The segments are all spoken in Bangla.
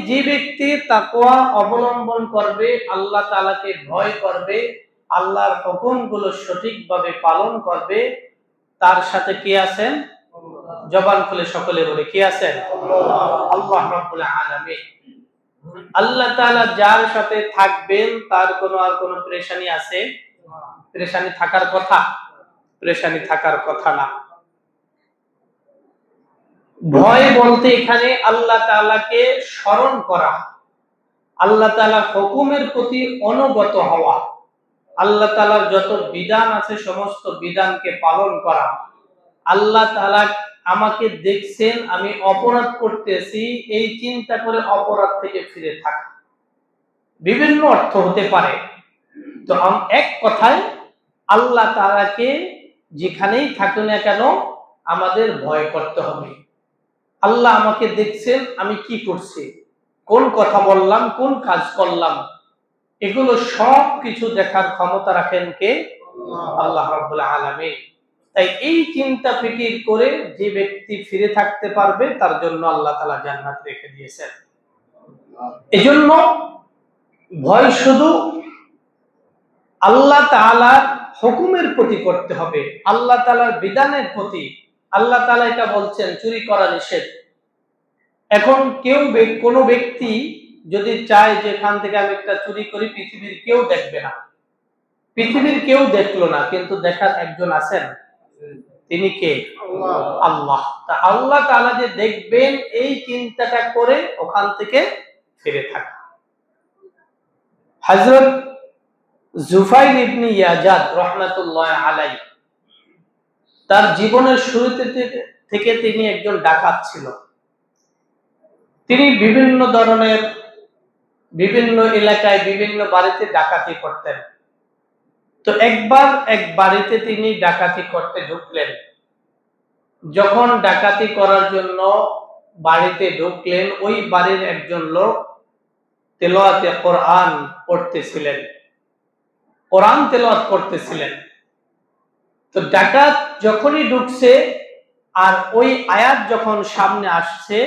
যে ব্যক্তি তাকওয়া অবলম্বন করবে, আল্লাহ তাআলাকে ভয় করবে, আল্লাহর হুকুমগুলো সঠিকভাবে পালন করবে, তার সাথে কি আছেন? জবান খুলে সকলে বলে কি আছেন? আল্লাহ রাব্বুল আলামিন। আল্লাহ তাআলা যার সাথে থাকবেন তার আর কোনো পেরেশানি আছে? পেরেশানি থাকার কথা? পেরেশানি থাকার কথা না। ভয় বলতে এখানে আল্লাহ তাআলাকে স্মরণ করা, আল্লাহ তাআলার হুকুমের প্রতি অনুগত হওয়া, আল্লাহ তাআলার যত বিধান আছে সমস্ত বিধানকে পালন করা। আল্লাহ তাআলা আমাকে দেখছেন আমি অপরাধ করতেছি, এই চিন্তা করে অপরাধ থেকে ফিরে থাকা। বিভিন্ন অর্থ হতে পারে। তো এক কথায় আল্লাহ তাআলাকে যেখানেই থাকুন না কেন আমাদের ভয় করতে হবে। আল্লাহ আমাকে দেখছেন আমি কি করছি, কোন কথা বললাম, কোন কাজ করলাম, এগুলো সব কিছু দেখার ক্ষমতা রাখেন কে? আল্লাহ রাব্বুল আলামিন। তাই এই চিন্তা ফিকির করে যে ব্যক্তি ফিরে থাকতে পারবে তার জন্য আল্লাহ তাআলা জান্নাত রেখে দিয়েছেন। এজন্য ভয় শুধু আল্লাহ তাআলার হুকুমের প্রতি করতে হবে, আল্লাহ তাআলার বিধানের প্রতি। আল্লাহ তাআলা এটা বলছেন চুরি করা নিষেধ। এখন কোনো ব্যক্তি যদি চায় যে এখান থেকে আমি একটা চুরি করি, পৃথিবীর কেউ দেখবে না, পৃথিবীর কেউ দেখলো না, কিন্তু দেখার একজন আছেন, তিনি কে? আল্লাহ। তা আল্লাহ তাআলা যে দেখবেন এই চিন্তাটা করে ওখান থেকে ফিরে থাকা। হযরত জুফাইর ইবনে ইয়াজাদ রাহমাতুল্লাহ আলাইহি তার জীবনের শুরুতে থেকে তিনি একজন ডাকাত ছিল। তিনি বিভিন্ন ধরনের বিভিন্ন এলাকায় বিভিন্ন বাড়িতে ডাকাতি করতেন। তো একবার এক বাড়িতে তিনি ডাকাতি করতে ঢুকলেন। যখন ডাকাতি করার জন্য বাড়িতে ঢুকলেন, ওই বাড়ির একজন লোক তেলাওয়াতে কোরআন পড়তেছিলেন, কোরআন তেলাওয়াত করতেছিলেন। তো ডাকাত যখনই ঢুকছে আর ওই আয়াত যখন সামনে আসছে,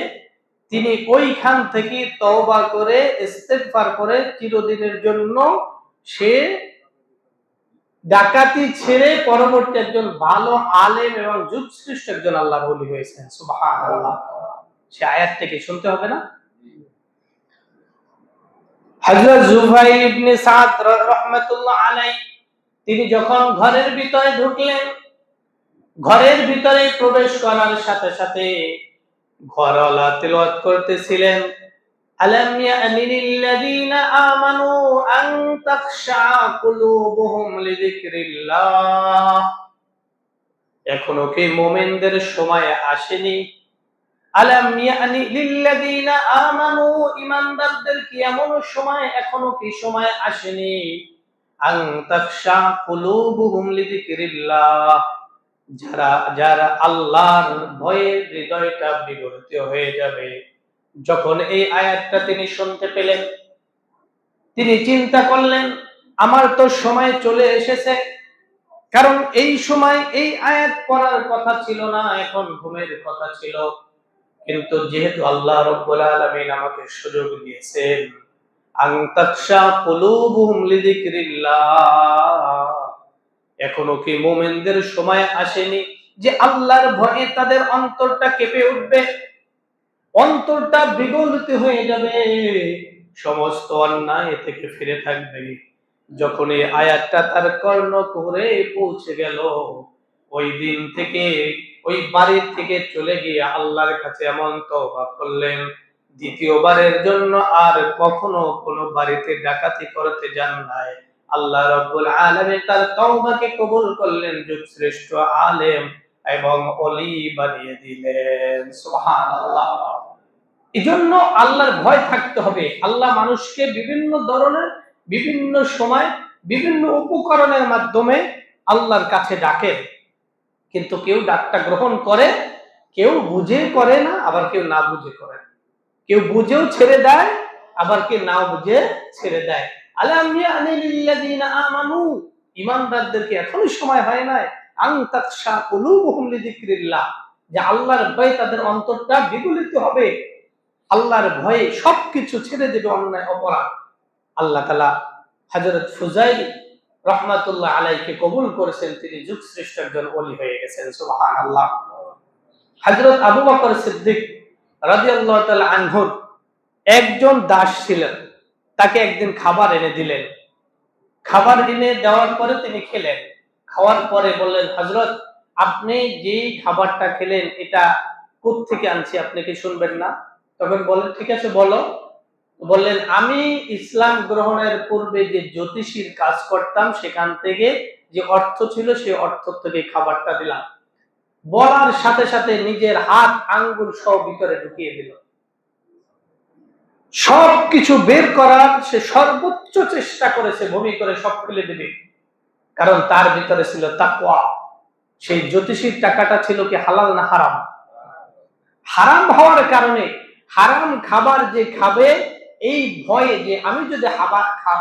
তিনি ওইখান থেকে তওবা করে ইস্তেগফার করে চিরদিনের জন্য সে ডাকাতি ছেড়ে পরবর্তী একজন ভালো আলেম এবং যুগশ্রেষ্ঠ একজন আল্লাহর ওলি হয়েছেন। সুবহানাল্লাহ। সে আয়াতটা কি শুনতে হবে না? হযরত জুবাইর ইবনে সাদ রাহমাতুল্লাহ আলাইহি তিনি যখন ঘরের ভিতরে ঢুকলেন, ঘরের ভিতরে প্রবেশ করার সাথে সাথে ঘরওয়ালা তেলাওয়াত করতেছিলেন, আলাম ইয়ানিল্লাযীনা আমানু আন তাখশা কুলুবুহুম লিযিকরিল্লাহ। এখনো কি মুমিনদের সময় আসেনি? আলাম ইয়ানিল্লাযীনা আমানু, ঈমানদারদের কি এমন সময় এখনো কি সময় আসেনি? আন তাখশা কুলুবুহুম লিযিকরিল্লাহ, যারা আল্লাহর ভয়ে হৃদয়টা বিগলিত হয়ে যাবে। যখন এই আয়াতটা তিনি শুনতে পেলেন, তিনি চিন্তা করলেন আমার তো সময় চলে এসেছে, কারণ এই সময় এই আয়াত পড়ার কথা ছিল না, এখন ঘুমের কথা ছিল। কিন্তু যেহেতু আল্লাহ রাব্বুল আলামিন আমাকে সুযোগ দিয়েছেন, আন তাখশা কুলুবুহুম লিযিকরিল্লাহ, এখনো কি মুমিনদের সময় আসেনি যে আল্লাহর ভয়ে তাদের অন্তরটা কেঁপে উঠবে, অন্তরটা বিগলিত হয়ে যাবে, সমস্ত অন্যায় থেকে ফিরে থাকবে। যখন এই আয়াতটা তার কর্ণকুহরে পৌঁছে গেল, ওই দিন থেকে ওই বাড়ির থেকে চলে গিয়ে আল্লাহর কাছে এমন তওবা করলেন, দ্বিতীয়বারের জন্য আর কখনো কোনো বাড়িতে ডাকাতি করতে যান নাই। আল্লাহ রাব্বুল আলামিন তার তওবাকে কবুল করলেন, যুগশ্রেষ্ঠ আলেম এবং ওলি বানিয়ে দিলেন। সুবহানাল্লাহ। এজন্য আল্লাহর ভয় থাকতে হবে। আল্লাহ মানুষকে বিভিন্ন ধরনের বিভিন্ন সময় বিভিন্ন উপকরণের মাধ্যমে আল্লাহর কাছে ডাকেন, কিন্তু কেউ ডাকটা গ্রহণ করে, কেউ বুঝে করে না, আবার কেউ না বুঝে করে। কেউ বুঝেও ছেড়ে দেয়, আবার কেউ না বুঝে ছেড়ে দেয়। আলাম ইয়ানিল্লাযীনা আমানু, ঈমানদারদেরকে এখনো সময় হয় নাই আন তাখশা কুলুবুহুম লিযিকরিল্লাহ, যে আল্লাহর ভয়ে তাদের অন্তরটা বিগলিত হবে, আল্লাহর ভয়ে সবকিছু ছেড়ে দেবে অন্যায় অপরাধ। আল্লাহ তাআলা হযরত ফুজাইল রাহমাতুল্লাহ আলাইহিকে কবুল করেছেন, তিনি যুগ শ্রেষ্ঠ একজন ওলি হয়ে গেছেন। সুবহানাল্লাহ। হযরত আবু বকর সিদ্দিক রাদিয়াল্লাহু তাআলা আনহু একজন দাস ছিলেন, তাকে একদিন খাবার এনে দিলেন। খাবার এনে দেওয়ার পরে তিনি খেলেন। খাওয়ার পরে বললেন, হযরত আপনি যে খাবারটা খেলেন এটা কোত্থেকে আনছি আপনি কি শুনবেন না? তখন বলেন, ঠিক আছে বলো। বললেন, আমি ইসলাম গ্রহণের পূর্বে যে জ্যোতিষীর কাজ করতাম সেখান থেকে যে অর্থ ছিল সেই অর্থ থেকে খাবারটা দিলাম। বলার সাথে সাথে নিজের হাত আঙ্গুল সব ভিতরে ঢুকিয়ে দিল। সবকিছু বের করার সে সর্বোচ্চ চেষ্টা করেছে, বমি করে সব ফেলে দেবে, কারণ তার ভিতরে ছিল তাকওয়া। সেই জ্যোতিষীর টাকাটা ছিল কি হালাল না হারাম? হারাম হওয়ার কারণে হারাম খাবার যে খাবে এই ভয়ে যে আমি যদি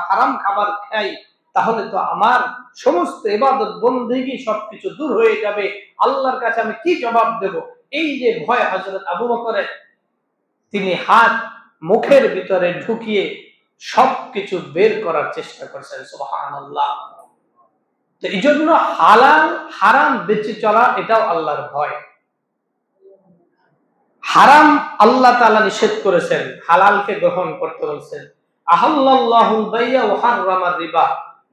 হারাম খাবার খাই তাহলে তো আমার সমস্ত ইবাদত বন্দেগী সবকিছু দূর হয়ে যাবে, আল্লাহর কাছে আমি কি জবাব দেব, এই যে ভয় হযরত আবু বকরের, তিনি হাত মুখের ভিতরে ঢুকিয়ে সবকিছু বের করার চেষ্টা করছেন। সুবহানাল্লাহ। তো এই জন্য হালাল হারাম বেঁচে চলা এটাও আল্লাহর ভয়। হারাম আল্লাহ তাআলা নিষেধ করেছেন, হালালকে গ্রহণ করতে বলছেন। আহাল্লাল্লাহুল বাইয়া ওয়া হাররামার রিবা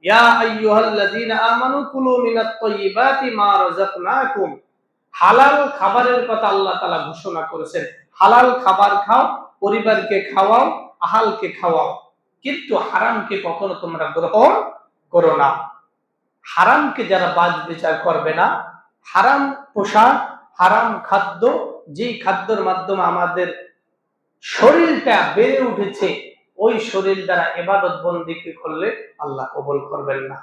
ইয়া আইয়ুহাল্লাযীনা আমানু কুলু মিনাত তাইয়্যিবাতি মা রাযাকনাকুম। হালাল খাবারের কথা আল্লাহ তাআলা ঘোষণা করেছেন। হালাল খাবার খাও, পরিবারকে খাওয়াও, আহালকে খাওয়াও, কিন্তু হারামকে কখনো তোমরা গ্রহণ করো না। হারামকে যারা বাজ বিচার করবে না, হারাম পোশাক, হারাম খাদ্য, যেই খাদ্যের মাধ্যমে আমাদের শরীরটা বেড়ে উঠেছে, ওই শরীর দ্বারা ইবাদত বন্দেগী করলে আল্লাহ কবুল করবেন না।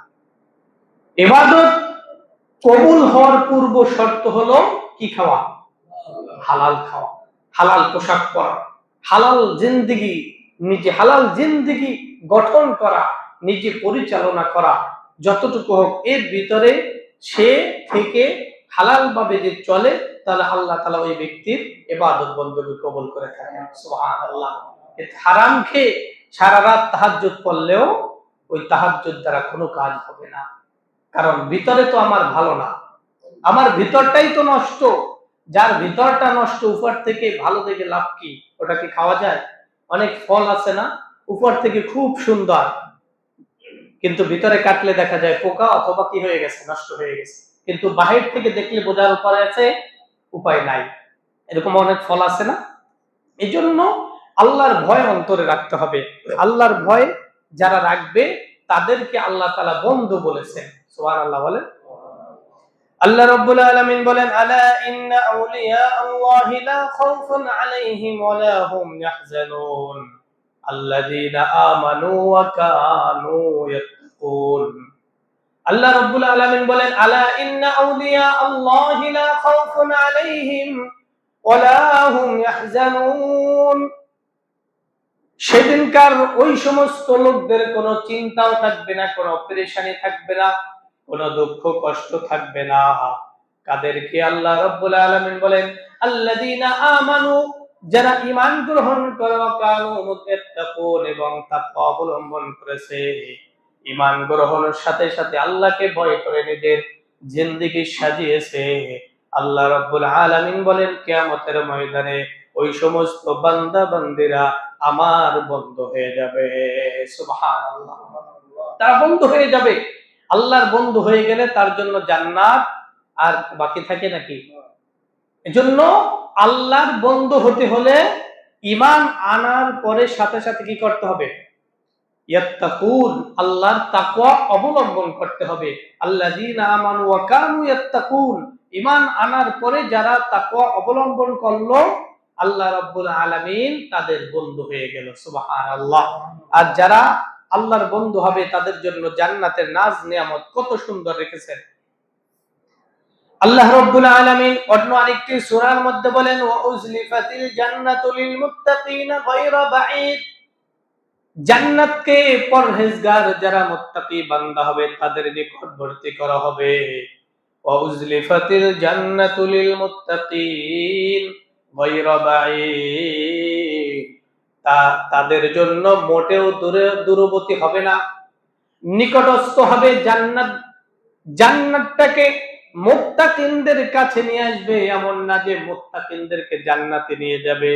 ইবাদত কবুল হওয়ার পূর্ব শর্ত হলো কি খাওয়া? হালাল খাওয়া, হালাল পোশাক পরা, হালাল জিন্দেগি, নিজে হালাল জিন্দেগি গঠন করা, নিজে পরিচালনা করা, যতটুকু হোক এর ভিতরে সে থেকে হালাল ভাবে যে চলে, তাহলে আল্লাহ তাআলা ওই ব্যক্তির ইবাদত বন্দেগী কবুল করে থাকেন। সুবহানাল্লাহ। হারাম খেয়ে সারা রাত তাহাজ্জুদ পড়লেও ওই তাহাজ্জুদ দ্বারা কোনো কাজ হবে না, কারণ ভিতরে তো আমার ভালো না, আমার ভিতরটাই তো নষ্ট। যার ভিতরটা নষ্ট, উপর থেকে ভালো দেখে লাভ কি? ওটা কি খাওয়া যায়? অনেক ফল আছে না, উপর থেকে খুব সুন্দর, কিন্তু ভিতরে কাটলে দেখা যায় পোকা অথবা কি হয়ে গেছে, নষ্ট হয়ে গেছে, কিন্তু বাহির থেকে দেখলে বোঝার উপায় আছে? উপায় নাই। এরকম অনেক ফল আছে না? এই জন্য আল্লাহর ভয় অন্তরে রাখতে হবে। আল্লাহর ভয় যারা রাখবে তাদেরকে আল্লাহ তাআলা বন্ধু বলেছেন। সুবহানাল্লাহ বলেন। আল্লাহ রাব্বুল আলামিন বলেন, আলা ইন্না আউলিয়া আল্লাহি লা খাউফুন আলাইহিম ওয়া লা হুম ইয়াহজানুন আল্লাযীনা আমানু ওয়া কানু ইয়াত্তাকুন। আল্লাহ রাব্বুল আলামিন বলেন, আলা ইন্না আউলিয়া আল্লাহি লা খাউফুন আলাইহিম ওয়া লা হুম ইয়াহজানুন। সেদিনকার ওই সমস্ত লোকদের কোনো চিন্তাও থাকবে না, কোনো পেরেশানি থাকবে না, কোনো দুঃখ কষ্ট থাকবে না। কাদেরকে? আল্লাহ রাব্বুল আলামিন বলেন, আল্লাযীনা আমানু, যারা ঈমান গ্রহণ করে, কানু মুত্তাকুন, এবং তাকওয়া অবলম্বন করেছে। ঈমান গ্রহণের সাথে সাথে আল্লাহকে ভয় করে নিজের জিন্দেগি সাজিয়েছে। আল্লাহ রাব্বুল আলামিন বলেন, কিয়ামতের ময়দানে ওই সমস্ত বান্দা বান্দীরা আমার বন্ধু হয়ে যাবে। সুবহানাল্লাহ। তারা বন্ধু হয়ে যাবে। আল্লাহর বন্ধু হয়ে গেলে তার জন্য জান্নাত আর বাকি থাকে নাকি? এজন্য আল্লাহর বন্ধু হতে হলে ঈমান আনার পরে সাথে সাথে কি করতে হবে? ইয়াত্তাকুন, আল্লাহর তাকওয়া অবলম্বন করতে হবে। আল্লাযীনা আমানু ওয়া কানু ইয়াত্তাকুন, ঈমান আনার পরে যারা তাকওয়া অবলম্বন করলো, আল্লাহ রাব্বুল আলামিন তাদের বন্ধু হয়ে গেল। সুবহানাল্লাহ। আর যারা আল্লাহর বন্ধু হবে তাদের জন্য জান্নাতের নাজ নিয়ামত কত সুন্দর রেখেছেন। আল্লাহ রাব্বুল আলামিন অন্য আরেকটি সূরার মধ্যে বলেন, ওয়া উজলিফাতিল জান্নাতু লিল মুত্তাকিনা গায়রা বাঈদ। জান্নাতকে পরহেজগার যারা মুত্তাকি বান্দা হবে তাদের নিকটবর্তী করা হবে। ওয়া উজলিফাতিল জান্নাতু লিল মুত্তাকিন গায়রা বাঈদ। তাদের জন্য মোটেও দূরবর্তী হবে না, নিকটস্থ হবে জান্নাত। জান্নাতটাকে মুত্তাকিনদের কাছে নিয়ে আসবে, এমন না যে মুত্তাকিনদেরকে জান্নাতে নিয়ে যাবে।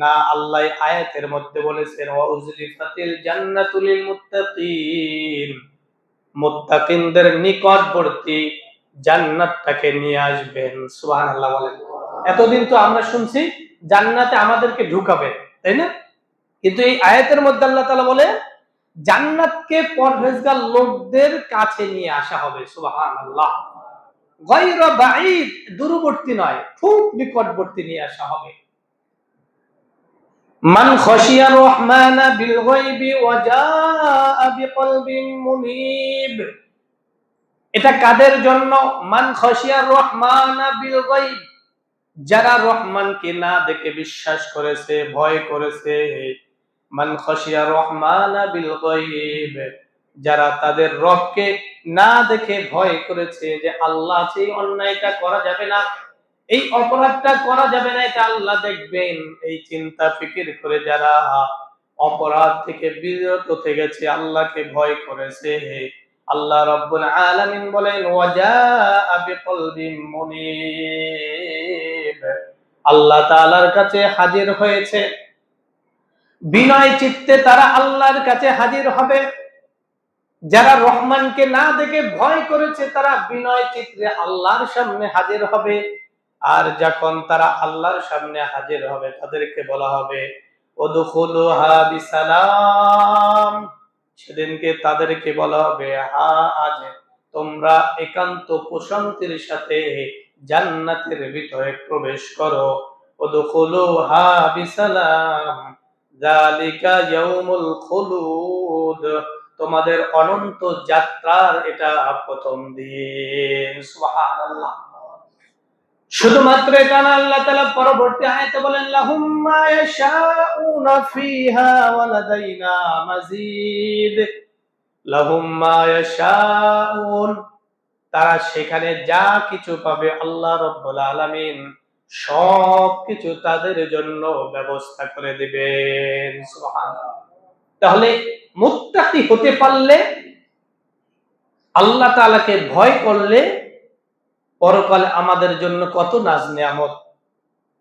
না, আল্লাহ আয়াতের মধ্যে বলেছেন ওয়া উজলিফাতিল জান্নাতু লিল মুত্তাকিন, মুত্তাকিনদের নিকটবর্তী জান্নাতটাকে নিয়ে আসবেন। সুবহানাল্লাহ বলেন। এতদিন তো আমরা শুনছি জান্নাতে আমাদেরকে ঢুকাবে, তাই না? কিন্তু এই আয়াতের মধ্যে আল্লাহ তাআলা বলে জান্নাতকে পরহেজগার লোকদের কাছে নিয়ে আসা হবে। সুবহানাল্লাহ। গায়রা বাঈদ, দূরবর্তী নয়, খুব নিকটবর্তী নিয়ে আসা হবে। মান খাশিয়া রহমানা বিল গায়বি ওয়া জাআ বিকলবিন মুনীব। এটা কাদের জন্য? মান খাশিয়া রহমানা বিল গায়ব, যারা রহমানকে না দেখে বিশ্বাস করেছে, ভয় করেছে। মান খাশিয়া রহমানা বিল গায়ব, যারা তাদের রবকে না দেখে ভয় করেছে যে আল্লাহ আছে, এই অন্যায়টা করা যাবে না, এই অপরাধটা করা যাবে না, এটা আল্লাহ দেখবেন, এই চিন্তা ফিকির করে যারা অপরাধ থেকে বিরত থেকেছে, আল্লাহকে ভয় করেছে, আল্লাহ রাব্বুল আলামিন বলেন ওয়াজাআ বিকলবিন মুনীব, আল্লাহ তাআলার কাছে হাজির হয়েছে, বিনয় চিত্তে তারা আল্লাহর কাছে হাজির হবে। যারা রহমানকে না দেখে ভয় করেছে তারা বিনয় চিত্তে আল্লাহর সামনে হাজির হবে। আর যখন তারা আল্লাহর সামনে হাজির হবে তাদেরকে বলা হবে উদখুলুহা বিসালাম, সেদিনকে তাদেরকে বলা হবে হা, আজ তোমরা একান্ত প্রশান্তির সাথে জান্নাতের ভিতরে প্রবেশ করো। উদখুলুহা বিসালাম যালিকা ইয়াউমুল খুলুদ, তোমাদের অনন্ত যাত্রার এটা প্রথম দিন। সুবহানাল্লাহ। শুধুমাত্র এটা না, আল্লাহ তাআলা পরবর্তী আয়াতে বলেন লাহুম মা ইয়াশাউনা ফিহা ওয়া লাদাইনা মাজিদ। লাহুম মা ইয়াশাউন, তারা সেখানে যা কিছু পাবে আল্লাহ রাব্বুল আলামিন সব কিছু তাদের জন্য ব্যবস্থা করে দিবেন। সুবহানাল্লাহ। তাহলে মুত্তাকি হতে পারলে, আল্লাহ তাআলাকে ভয় করলে পরকালে আমাদের জন্য কত নাজ নিয়ামত,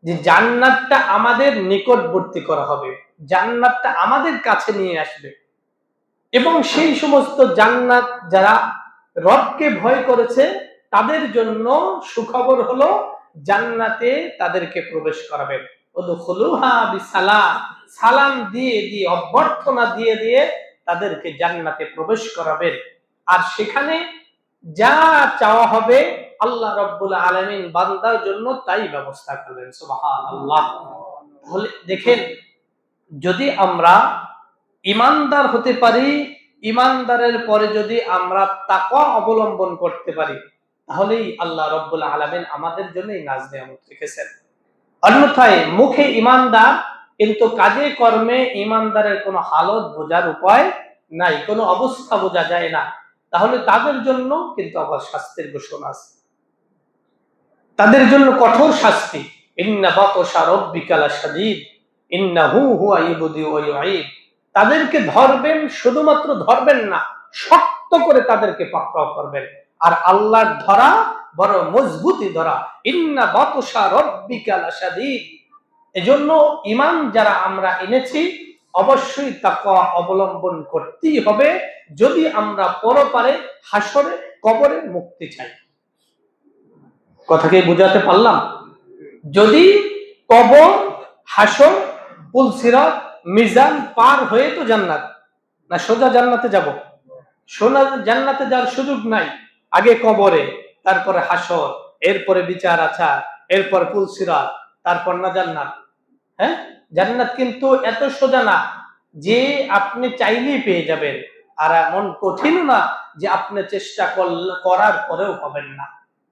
যে জান্নাতটা আমাদের নিকটবর্তী করা হবে, জান্নাতটা আমাদের কাছে নিয়ে আসবে। এবং সেই সমস্ত জান্নাত যারা রবকে ভয় করেছে তাদের জন্য সুখবর হলো জান্নাতে তাদেরকে প্রবেশ করাবেন। উদখুলুহা বিসালাম, সালাম দিয়ে দিয়ে, অভ্যর্থনা দিয়ে দিয়ে তাদেরকে জান্নাতে প্রবেশ করাবেন। আর সেখানে যা চাওয়া হবে আল্লাহ রাব্বুল আলামিন বান্দার জন্য তাই ব্যবস্থা করবেন। সুবহানাল্লাহ। তাহলে দেখেন, যদি আমরা ঈমানদার হতে পারি, ঈমানদারের পরে যদি আমরা তাকওয়া অবলম্বন করতে পারি, তাহলেই আল্লাহ রাব্বুল আলামিন আমাদের জন্য এই নাজ নিয়ামত রেখেছেন। অন্যথায় মুখে ঈমানদার কিন্তু কাজে কর্মে ঈমানদারের কোনো হালত বোঝার উপায় নাই, কোনো অবস্থা বোঝা যায় না, তাহলে তাদের জন্য কিন্তু আবার শাস্তির ঘোষণা আছে, তাদের জন্য কঠোর শাস্তি। ইন্না বাতশা রাব্বিকা লাশাদীদ ইন্নাহু হুয়া ইবদি ওয়া ইউঈদ, তাদেরকে ধরবেন, শুধুমাত্র ধরবেন না, শক্ত করে তাদেরকে পাকড়াও করবেন। আর আল্লাহর ধরা বড় মজবুতি ধরা। ইন্না বাতশা রাব্বিকা লাশাদীদ। এজন্য ঈমান যারা আমরা এনেছি অবশ্যই তাকওয়া অবলম্বন করতেই হবে, যদি আমরা পরপারে হাসরে কবরে মুক্তি চাই। কথাকে বুঝাতে পারলাম? যদি কবর, হাসর, পুলসিরাত, মিজান পার হয়ে তো জান্নাত না, সোজা জান্নাতে যাব? সোজা জান্নাতে যাওয়ার সুযোগ নাই। আগে কবরে, তারপরে হাসর, এরপরে বিচার আচার, এরপর পুলসিরাত, তারপর না জান্নাত। হ্যাঁ, জান্নাত কিন্তু এত সোজা না যে আপনি চাইলেই পেয়ে যাবেন, আর এমন কঠিন না যে আপনি চেষ্টা করার পরেও পাবেন না,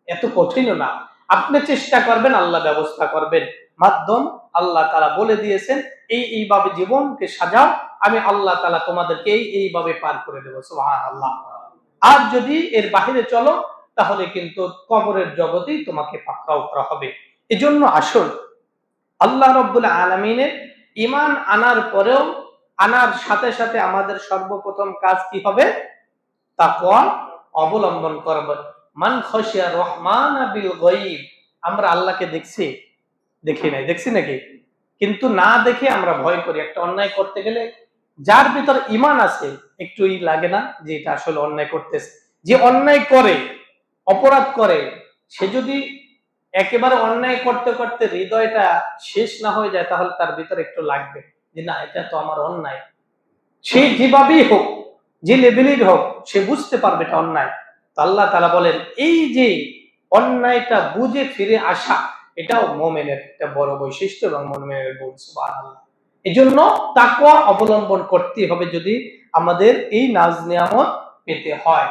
এত কঠিনও না। আপনি চেষ্টা করবেন, আল্লাহ ব্যবস্থা করবেন, মাধ্যম আল্লাহ তাআলা বলে দিয়েছেন এইভাবে জীবনকে সাজাও, আমি আল্লাহ তাআলা তোমাদেরকে এইভাবে পার করে দেব। সুবহানাল্লাহ। আর যদি এর বাহিরে চলো তাহলে কিন্তু কবরের জগতেই তোমাকে পাকড়াও করা হবে। এজন্য আসল আল্লাহ রাব্বুল আলামিনের ঈমান আনার পরেও আনার সাথে সাথে আমাদের সর্বপ্রথম কাজ কি হবে? তাকওয়া অবলম্বন করব। মান খাশিয়া রহমান বিল গায়ব, আমরা আল্লাহকে দেখছি? দেখি নাই। দেখছি নাকি? কিন্তু না দেখে আমরা ভয় করি। একটা অন্যায় করতে গেলে যার ভিতর ঈমান আছে একটু লাগে না যে এটা আসলে অন্যায় করতেছে? যে অন্যায় করে, অপরাধ করে, সে যদি একেবারে অন্যায় করতে করতে হৃদয়টা শেষ না হয়ে যায়, তাহলে তার ভিতরে একটু লাগবে যে না, এটা তো আমার অন্যায়। সে যেভাবেই হোক, যে লেভেলের হোক, সে বুঝতে পারবে এটা অন্যায়। তো আল্লাহ তাআলা বলেন, এই যে অন্যায়টা বুঝে ফিরে আসা, এটাও মুমিনের একটা বড় বৈশিষ্ট্য এবং মুমিনের গুণ। সুবহানাল্লাহ। এজন্য তাকওয়া অবলম্বন করতে হবে যদি আমাদের এই নাজ নিয়ামত পেতে হয়।